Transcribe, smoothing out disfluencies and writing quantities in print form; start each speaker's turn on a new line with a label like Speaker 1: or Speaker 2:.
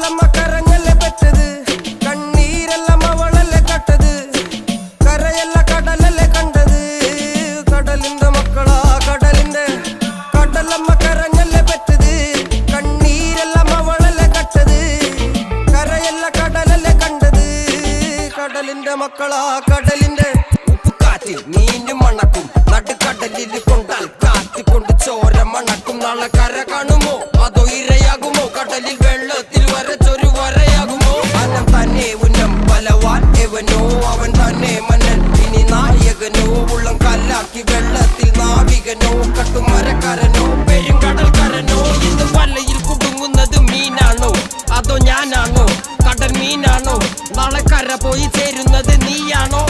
Speaker 1: കടലമ്മ കരഞ്ഞല്ലേ പെറ്റത്, കണ്ണീരെല്ലാം അവളല്ലേ കട്ടത്, കരയല്ല കടലല്ലേ കണ്ടത്. കടലിന്റെ മക്കളാ കടലിന്റെ, കടലമ്മ കരഞ്ഞല്ലേ പെറ്റത്, കണ്ണീരെല്ലാം അവളല്ലേ കട്ടത്, കരയല്ല കടലല്ലേ കണ്ടത്. കടലിന്റെ മക്കളാ കടലിന്റെ. ഉപ്പുകാറ്റിൽ മീന് മണക്കും, നടുക്കടലിൽ കൊണ്ടാൽ കാറ്റിക്കൊണ്ട് ചോര മണക്കും. നാളെ കര കാണുമോ അതോ ഇരയാകുമോ, കടലിൽ വെള്ളത്തിൽ വരച്ചൊരു വരയാകുമോ. അനം തന്നെ ഉന്നം ബലവാൻ എവനോ, അവൻ തന്നെ മന്നൻ ഇനി നായകനോ. ഉള്ളം കല്ലാക്കി വെള്ളത്തിൽ നാവികനോ, കട്ടുമരക്കാരനോ പെരുങ്കടൽക്കാരനോ. ഇത് വലയിൽ കുടുങ്ങുന്നത് മീനാണോ അതോ ഞാനാണോ, കടൽ മീനാണോ. നാളെ കര പോയി ചേരുന്നത് നീയാണോ.